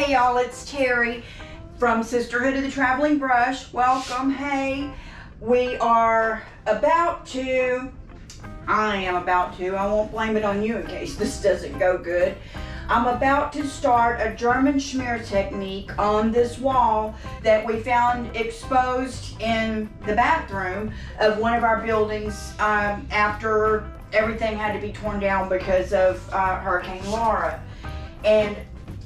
Hey y'all, it's Terry from Sisterhood of the Traveling Brush. Welcome. Hey, we are about to, I won't blame it on you in case this doesn't go good. I'm about to start a German Schmear technique on this wall that we found exposed in the bathroom of one of our buildings after everything had to be torn down because of Hurricane Laura. And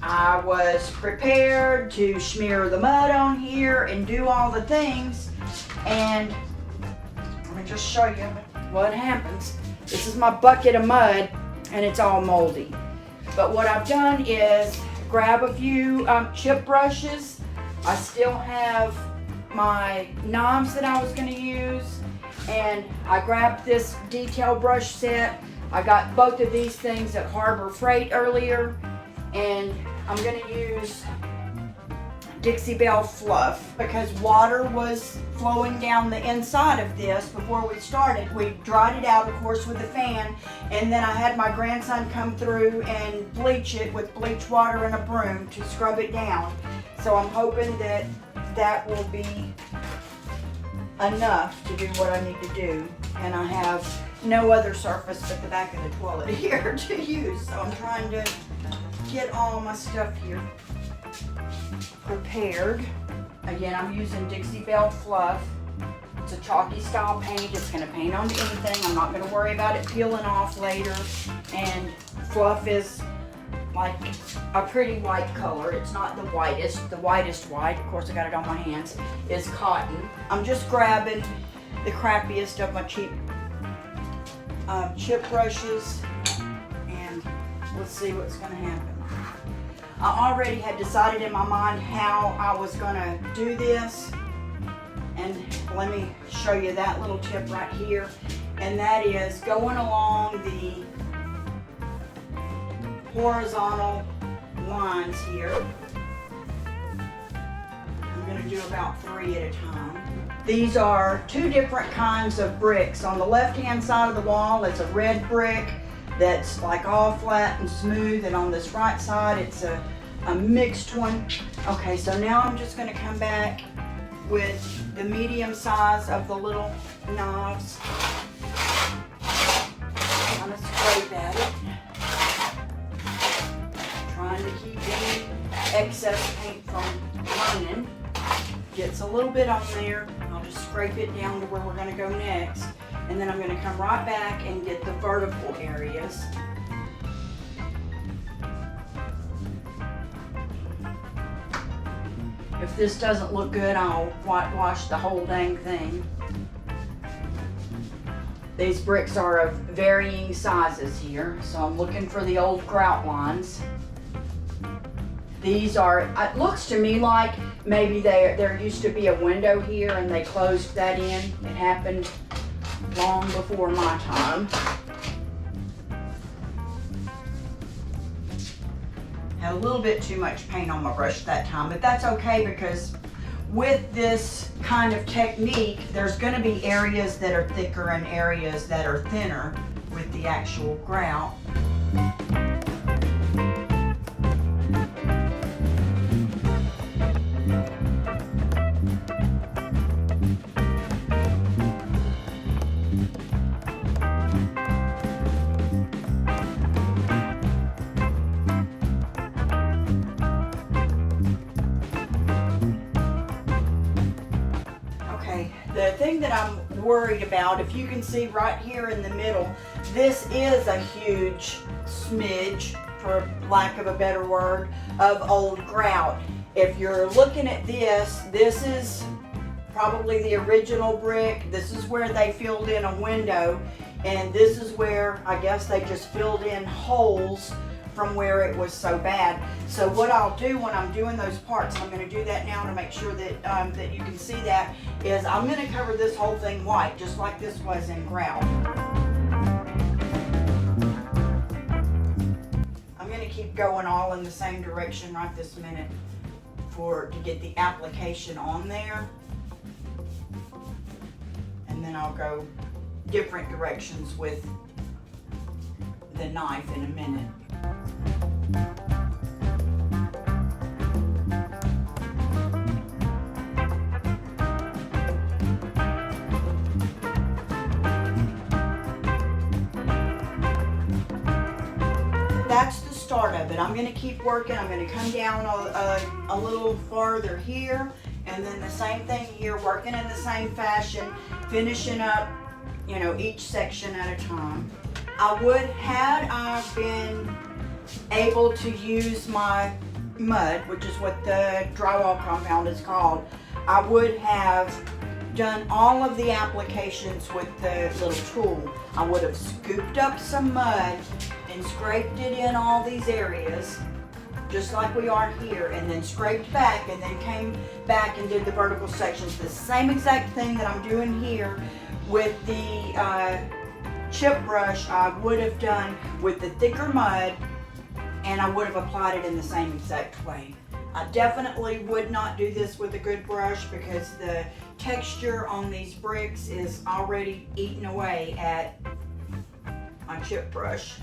I was prepared to smear the mud on here and do all the things, and let me just show you what happens. This is my bucket of mud and it's all moldy. But what I've done is grab a few chip brushes. I still have my knives that I was going to use, and I grabbed this detail brush set. I got both of these things at Harbor Freight earlier, and I'm going to use Dixie Belle Fluff because water was flowing down the inside of this before we started. We dried it out, of course, with the fan, and then I had my grandson come through and bleach it with bleach water and a broom to scrub it down. So I'm hoping that that will be enough to do what I need to do. And I have no other surface but the back of the toilet here to use, so I'm trying to get all my stuff here prepared. Again, I'm using Dixie Belle Fluff. It's a chalky style paint. It's going to paint on anything. I'm not going to worry about it peeling off later. And Fluff is like a pretty white color. It's not the whitest. The whitest white, of course I got it on my hands, is cotton. I'm just grabbing the crappiest of my cheap chip brushes, and let's see what's going to happen. I already had decided in my mind how I was going to do this, and let me show you that little tip right here, and that is going along the horizontal lines here. I'm going to do about 3 at a time. These are 2 different kinds of bricks. On the left-hand side of the wall, it's a red brick that's like all flat and smooth, and on this right side it's a mixed one. Okay, so now I'm just going to come back with the medium size of the little knives. Kind of scrape at it, trying to keep any excess paint from running. Gets a little bit on there. I'll just scrape it down to where we're going to go next. And then I'm going to come right back and get the vertical areas. If this doesn't look good, I'll whitewash the whole dang thing. These bricks are of varying sizes here, so I'm looking for the old grout lines. These are, it looks to me like maybe there used to be a window here and they closed that in. It happened long before my time. Had a little bit too much paint on my brush that time, but that's okay because with this kind of technique, there's going to be areas that are thicker and areas that are thinner with the actual grout. The thing that I'm worried about, if you can see right here in the middle, this is a huge smidge, for lack of a better word, of old grout. If you're looking at this, this is probably the original brick. This is where they filled in a window, and this is where I guess they just filled in holes from where it was so bad. So what I'll do when I'm doing those parts, I'm going to do that now to make sure that that you can see that, is I'm going to cover this whole thing white, just like this was in grout. I'm going to keep going all in the same direction right this minute to get the application on there, and then I'll go different directions with the knife in a minute. that's the start of it. I'm going to keep working. I'm going to come down a little farther here, and then the same thing here, working in the same fashion, finishing up, you know, each section at a time. I would, had I been able to use my mud, which is what the drywall compound is called, I would have done all of the applications with the little tool. I would have scooped up some mud and scraped it in all these areas, just like we are here, and then scraped back, and then came back and did the vertical sections. The same exact thing that I'm doing here with the chip brush, I would have done with the thicker mud, and I would have applied it in the same exact way. I definitely would not do this with a good brush because the texture on these bricks is already eaten away at my chip brush.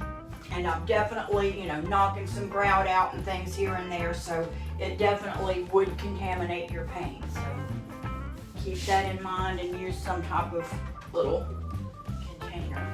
And I'm definitely, you know, knocking some grout out and things here and there, so it definitely would contaminate your paint. So keep that in mind and use some type of little container.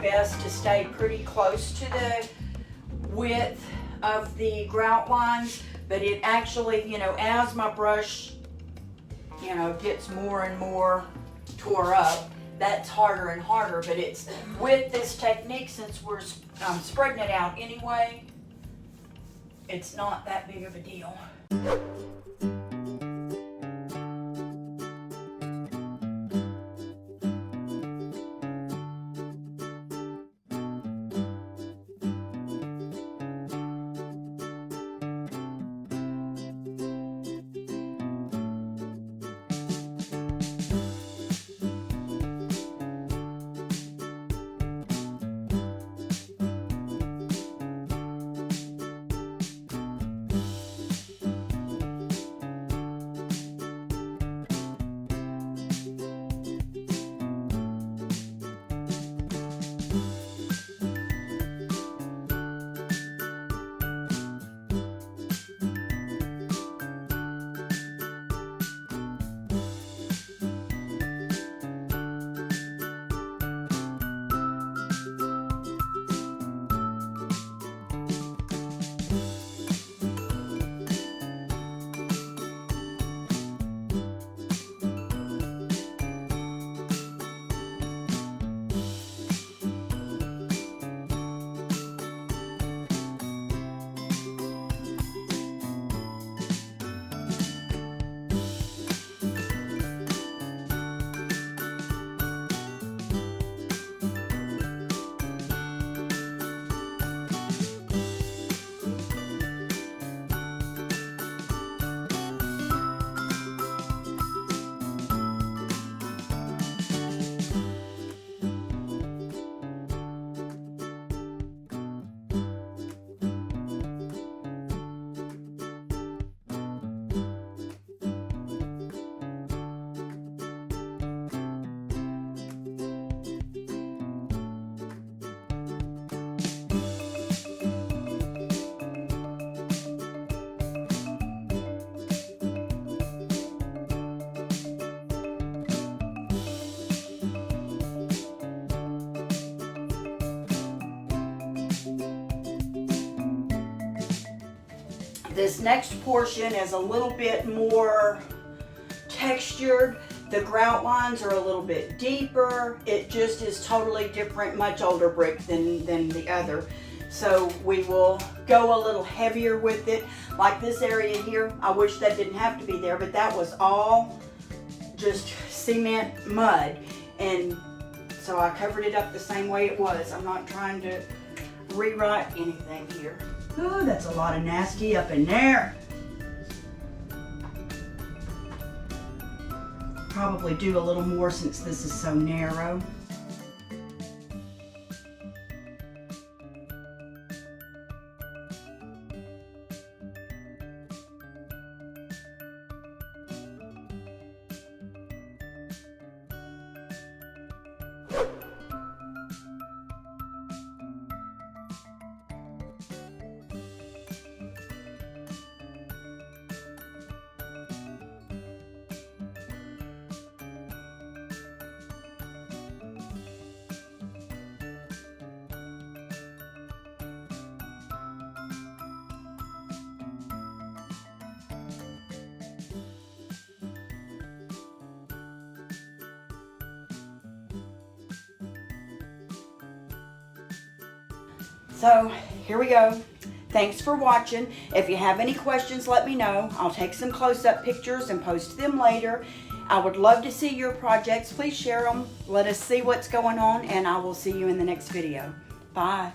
Best to stay pretty close to the width of the grout lines, but it actually, you know, as my brush, you know, gets more and more tore up, that's harder and harder. But it's with this technique, since we're spreading it out anyway, it's not that big of a deal. This next portion is a little bit more textured. The grout lines are a little bit deeper. It just is totally different, much older brick than the other. So we will go a little heavier with it. Like this area here, I wish that didn't have to be there, but that was all just cement mud. And So I covered it up the same way it was. I'm not trying to rewrite anything here. Oh, that's a lot of nasty up in there. Probably do a little more since this is so narrow. So here we go. Thanks for watching. If you have any questions, let me know. I'll take some close-up pictures and post them later. I would love to see your projects. Please share them. Let us see what's going on, and I will see you in the next video. Bye.